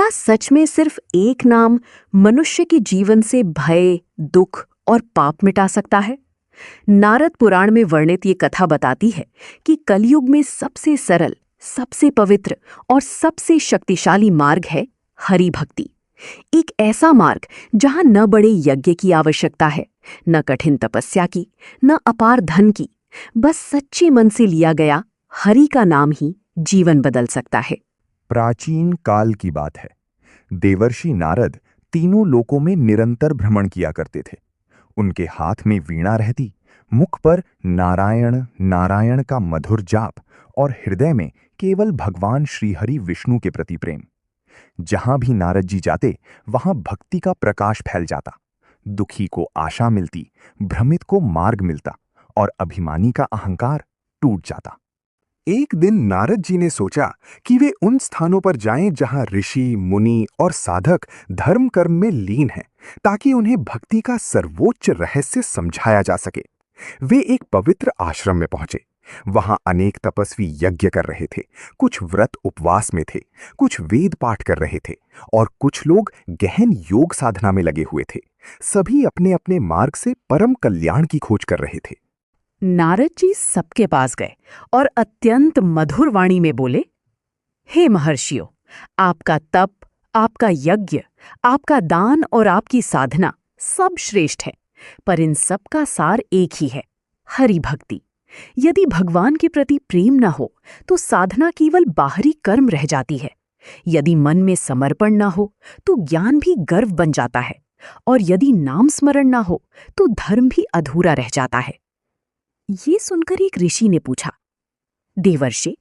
क्या सच में सिर्फ एक नाम मनुष्य के जीवन से भय, दुख और पाप मिटा सकता है? नारद पुराण में वर्णित ये कथा बताती है कि कलयुग में सबसे सरल, सबसे पवित्र और सबसे शक्तिशाली मार्ग है हरि भक्ति। एक ऐसा मार्ग जहां न बड़े यज्ञ की आवश्यकता है, न कठिन तपस्या की, न अपार धन की, बस सच्चे मन से लिया गया हरि का नाम ही जीवन बदल सकता है। प्राचीन काल की बात है। देवर्षि नारद तीनों लोकों में निरंतर भ्रमण किया करते थे। उनके हाथ में वीणा रहती, मुख पर नारायण नारायण का मधुर जाप और हृदय में केवल भगवान श्रीहरि विष्णु के प्रति प्रेम। जहां भी नारद जी जाते वहां भक्ति का प्रकाश फैल जाता। दुखी को आशा मिलती, भ्रमित को मार्ग मिलता और अभिमानी का अहंकार टूट जाता। एक दिन नारद जी ने सोचा कि वे उन स्थानों पर जाएं जहां ऋषि, मुनि और साधक धर्म कर्म में लीन हैं, ताकि उन्हें भक्ति का सर्वोच्च रहस्य समझाया जा सके। वे एक पवित्र आश्रम में पहुंचे। वहां अनेक तपस्वी यज्ञ कर रहे थे, कुछ व्रत उपवास में थे, कुछ वेद पाठ कर रहे थे और कुछ लोग गहन योग साधना में लगे हुए थे। सभी अपने अपने मार्ग से परम कल्याण की खोज कर रहे थे। नारद जी सबके पास गए और अत्यंत मधुर वाणी में बोले, हे महर्षियों, आपका तप, आपका यज्ञ, आपका दान और आपकी साधना सब श्रेष्ठ है, पर इन सब का सार एक ही है, हरि भक्ति। यदि भगवान के प्रति प्रेम न हो तो साधना केवल बाहरी कर्म रह जाती है। यदि मन में समर्पण न हो तो ज्ञान भी गर्व बन जाता है, और यदि नाम स्मरण न हो तो धर्म भी अधूरा रह जाता है। ये सुनकर एक ऋषि ने पूछा, देवर्षि,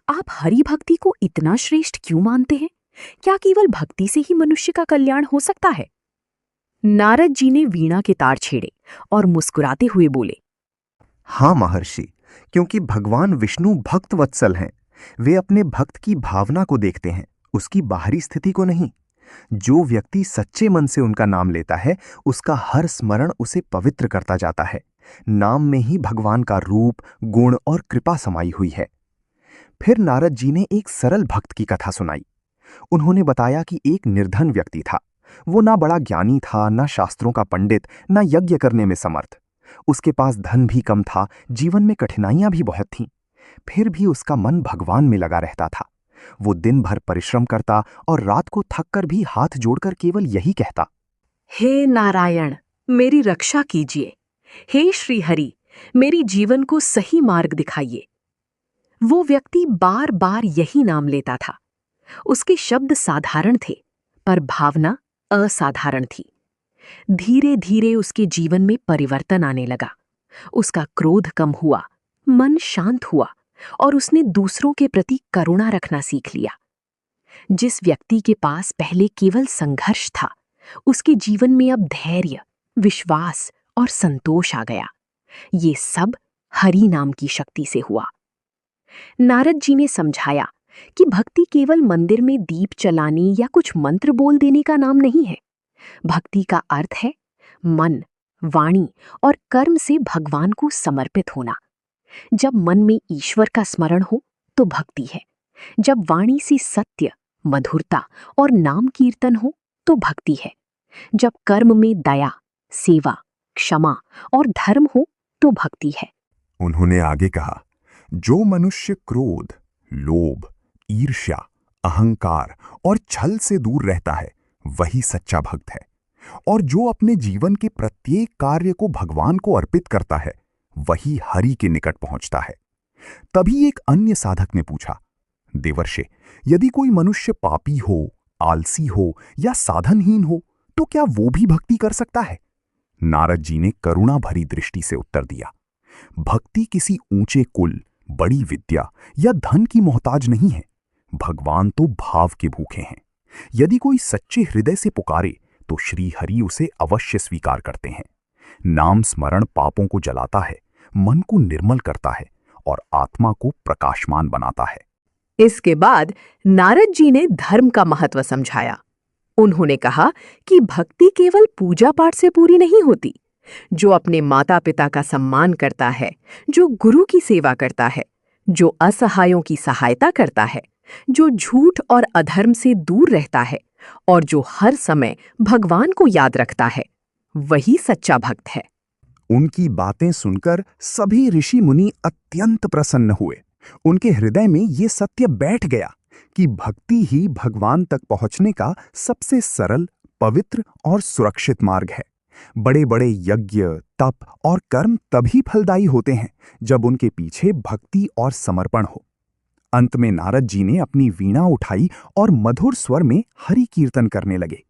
आप हरि भक्ति को इतना श्रेष्ठ क्यों मानते हैं? क्या केवल भक्ति से ही मनुष्य का कल्याण हो सकता है? नारद जी ने वीणा के तार छेड़े और मुस्कुराते हुए बोले, हाँ महर्षि, क्योंकि भगवान विष्णु भक्त वत्सल हैं। वे अपने भक्त की भावना को देखते हैं, उसकी बाहरी स्थिति को नहीं। जो व्यक्ति सच्चे मन से उनका नाम लेता है, उसका हर स्मरण उसे पवित्र करता जाता है। नाम में ही भगवान का रूप, गुण और कृपा समाई हुई है। फिर नारद जी ने एक सरल भक्त की कथा सुनाई। उन्होंने बताया कि एक निर्धन व्यक्ति था। वो ना बड़ा ज्ञानी था, ना शास्त्रों का पंडित, ना यज्ञ करने में समर्थ। उसके पास धन भी कम था, जीवन में कठिनाइयां भी बहुत थीं। फिर भी उसका मन भगवान में लगा रहता था। वो दिन भर परिश्रम करता और रात को थक कर भी हाथ जोड़कर केवल यही कहता, हे नारायण, मेरी रक्षा कीजिए। हे श्रीहरि, मेरी जीवन को सही मार्ग दिखाइए। वो व्यक्ति बार बार यही नाम लेता था। उसके शब्द साधारण थे, पर भावना असाधारण थी। धीरे धीरे उसके जीवन में परिवर्तन आने लगा। उसका क्रोध कम हुआ, मन शांत हुआ और उसने दूसरों के प्रति करुणा रखना सीख लिया। जिस व्यक्ति के पास पहले केवल संघर्ष था, उसके जीवन में अब धैर्य, विश्वास और संतोष आ गया। ये सब हरि नाम की शक्ति से हुआ। नारद जी ने समझाया कि भक्ति केवल मंदिर में दीप जलाने या कुछ मंत्र बोल देने का नाम नहीं है। भक्ति का अर्थ है मन, वाणी और कर्म से भगवान को समर्पित होना। जब मन में ईश्वर का स्मरण हो तो भक्ति है। जब वाणी से सत्य, मधुरता और नाम कीर्तन हो तो भक्ति है। जब कर्म में दया, सेवा, क्षमा और धर्म हो तो भक्ति है। उन्होंने आगे कहा, जो मनुष्य क्रोध, लोभ, ईर्ष्या, अहंकार और छल से दूर रहता है, वही सच्चा भक्त है। और जो अपने जीवन के प्रत्येक कार्य को भगवान को अर्पित करता है, वही हरि के निकट पहुंचता है। तभी एक अन्य साधक ने पूछा, देवर्षि, यदि कोई मनुष्य पापी हो, आलसी हो या साधनहीन हो, तो क्या वो भी भक्ति कर सकता है? नारद जी ने करुणा भरी दृष्टि से उत्तर दिया, भक्ति किसी ऊंचे कुल, बड़ी विद्या या धन की मोहताज नहीं है। भगवान तो भाव के भूखे हैं। यदि कोई सच्चे हृदय से पुकारे तो श्री हरि उसे अवश्य स्वीकार करते हैं। नाम स्मरण पापों को जलाता है, मन को निर्मल करता है और आत्मा को प्रकाशमान बनाता है। इसके बाद नारद जी ने धर्म का महत्व समझाया। उन्होंने कहा कि भक्ति केवल पूजा पाठ से पूरी नहीं होती। जो अपने माता पिता का सम्मान करता है, जो गुरु की सेवा करता है, जो असहायों की सहायता करता है, जो झूठ और अधर्म से दूर रहता है और जो हर समय भगवान को याद रखता है, वही सच्चा भक्त है। उनकी बातें सुनकर सभी ऋषि मुनि अत्यंत प्रसन्न हुए। उनके हृदय में ये सत्य बैठ गया कि भक्ति ही भगवान तक पहुंचने का सबसे सरल, पवित्र और सुरक्षित मार्ग है। बड़े बड़े यज्ञ, तप और कर्म तभी फलदायी होते हैं जब उनके पीछे भक्ति और समर्पण हो। अंत में नारद जी ने अपनी वीणा उठाई और मधुर स्वर में हरि कीर्तन करने लगे।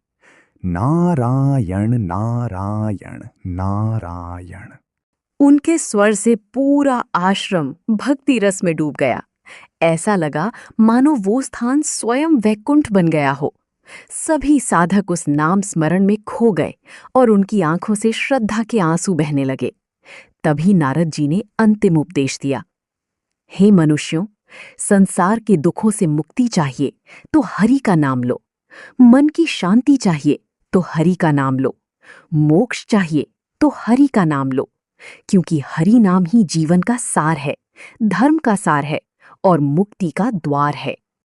नारायण नारायण नारायण। उनके स्वर से पूरा आश्रम भक्ति रस में डूब गया। ऐसा लगा मानो वो स्थान स्वयं वैकुंठ बन गया हो। सभी साधक उस नाम स्मरण में खो गए और उनकी आंखों से श्रद्धा के आंसू बहने लगे। तभी नारद जी ने अंतिम उपदेश दिया। हे मनुष्यों, संसार के दुखों से मुक्ति चाहिए तो हरि का नाम लो। मन की शांति चाहिए तो हरि का नाम लो। मोक्ष चाहिए तो हरि का नाम लो, क्योंकि हरि नाम ही जीवन का सार है, धर्म का सार है और मुक्ति का द्वार है।